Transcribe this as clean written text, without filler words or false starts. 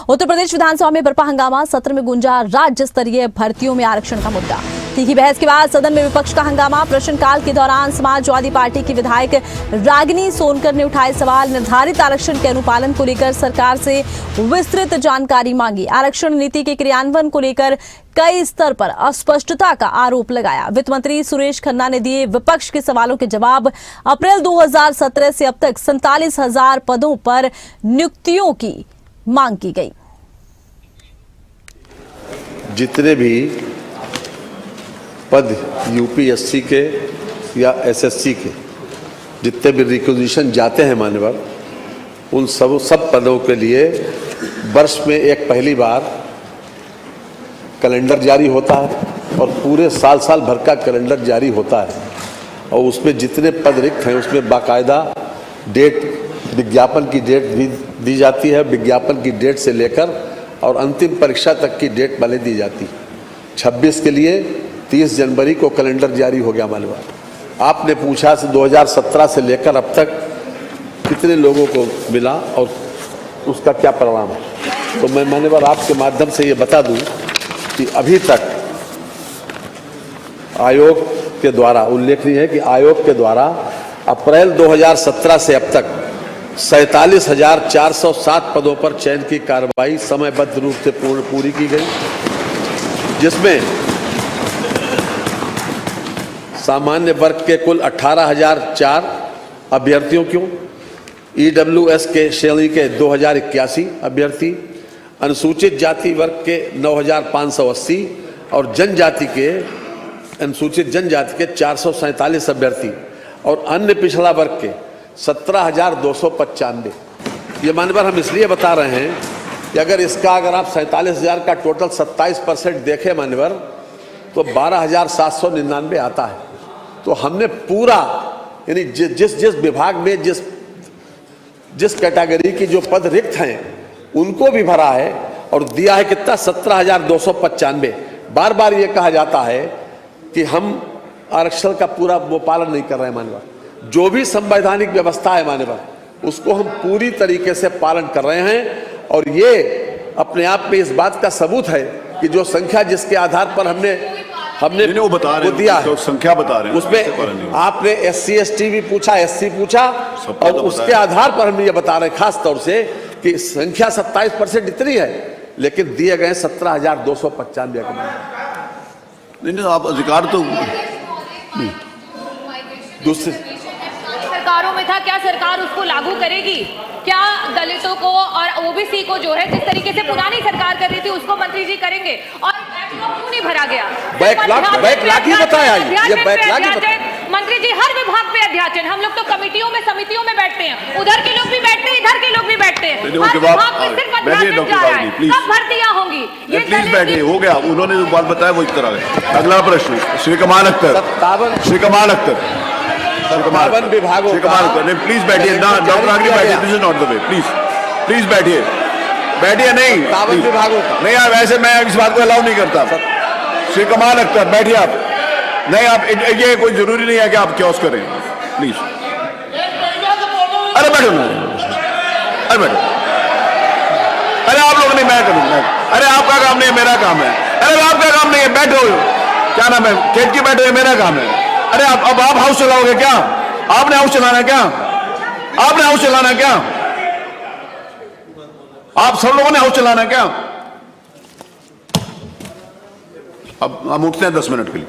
उत्तर प्रदेश विधानसभा में बरपा हंगामा, सत्र में गूंजा राज्य स्तरीय भर्तियों में आरक्षण का मुद्दा। तीखी बहस के बाद सदन में विपक्ष का हंगामा। प्रश्नकाल के दौरान समाजवादी पार्टी की विधायक रागिनी सोनकर ने उठाए सवाल। निर्धारित आरक्षण के अनुपालन को लेकर सरकार से विस्तृत जानकारी मांगी। आरक्षण नीति के क्रियान्वयन को लेकर कई स्तर पर अस्पष्टता का आरोप लगाया। वित्त मंत्री सुरेश खन्ना ने दिए विपक्ष के सवालों के जवाब। अप्रैल 2017 से अब तक 47,000 पदों पर नियुक्तियों की मांग की गई। जितने भी पद यूपीएससी के या एसएससी के जितने भी रिक्वेजिशन जाते हैं मान्यवर, उन सब पदों के लिए वर्ष में एक पहली बार कैलेंडर जारी होता है और पूरे साल भर का कैलेंडर जारी होता है और उसमें जितने पद रिक्त हैं उसमें बाकायदा डेट, विज्ञापन की डेट भी दी जाती है। विज्ञापन की डेट से लेकर और अंतिम परीक्षा तक की डेट पहले दी जाती है। 26 के लिए 30 जनवरी को कैलेंडर जारी हो गया मालूम। आपने पूछा से 2017 से लेकर अब तक कितने लोगों को मिला और उसका क्या परिणाम है, तो मैं मान्यवर आपके माध्यम से ये बता दूं कि अभी तक आयोग के द्वारा उल्लेखनीय है कि आयोग के द्वारा अप्रैल 2017 से अब तक 47,407 पदों पर चयन की कार्रवाई समयबद्ध रूप से पूरी की गई, जिसमें सामान्य वर्ग के कुल 18,004 अभ्यर्थियों को, ईडब्ल्यूएस के श्रेणी के 2,081 अभ्यर्थी, अनुसूचित जाति वर्ग के 9,580 और अनुसूचित जनजाति के 447 अभ्यर्थी और अन्य पिछड़ा वर्ग के 17,295। ये मानवर हम इसलिए बता रहे हैं कि अगर आप 47,000 का टोटल 27% देखें मानवर, तो 12,799 आता है। तो हमने पूरा यानी जिस विभाग में जिस कैटेगरी की जो पद रिक्त हैं उनको भी भरा है और दिया है कितना, 17,295। बार बार ये कहा जाता है कि हम आरक्षण का पूरा वो पालन नहीं कर रहे हैं मानवर। जो भी संवैधानिक व्यवस्था है मानवर, उसको हम पूरी तरीके से पालन कर रहे हैं और ये अपने आप में इस बात का सबूत है कि जो संख्या जिसके आधार पर हमने वो बता रहे दिया है, तो संख्या बता रहे हैं उसमें आपने SC ST भी पूछा, SC पूछा और उसके आधार पर हम ये बता रहे हैं खास तौर से कि संख्या 27% इतनी है लेकिन दिए गए 17,295। नहीं, आप अधिकार तो दूसरे सरकारों में था, क्या सरकार उसको लागू करेगी? क्या दलितों को और ओबीसी को जो है जिस तरीके से पुरानी सरकार कर रही थी उसको मंत्री जी करेंगे? और क्यों नहीं भरा गया? बैकलॉग ही बताया ये बैकलॉग। मंत्री जी हर विभाग पे अध्यक्ष हैं। हम लोग तो कमेटियों में समितियों में बैठते हैं, उधर के लोग भी बैठते हैं, इधर के लोग भी बैठते हैं। हर विभाग पे सिर्फ अध्यक्ष जा रहा है। कब भर्तियां होंगी? ये प्लीज बैठिए, हो गया। उन्होंने जो बात बताया वो इस तरह है। अगला प्रश्न श्री कमाल अख्तर। विभागों प्लीज बैठिए ना, डॉक्टर आगे बैठिए। This is not the way. Please बैठिए नहीं विभागों का नहीं, आप ऐसे मैं इस बात को अलाउ नहीं करता। श्री कमाल अख्तर बैठिए आप। नहीं, आप ये कोई जरूरी नहीं है कि आप क्योस करें, प्लीज। अरे बैठो ना, अरे बैठो। अरे आप लोग नहीं, मैं करूँ। अरे आपका काम नहीं है, मेरा काम है। अरे आपका काम नहीं है, बैठो। क्या नाम है? खेत की बैठो, मेरा काम है। अरे अब आप हाउस चलाओगे क्या? आपने हाउस चलाना क्या? आपने हाउस चलाना क्या? आप सब लोगों ने हाउस चलाना क्या? अब हम उठते हैं 10 मिनट के लिए।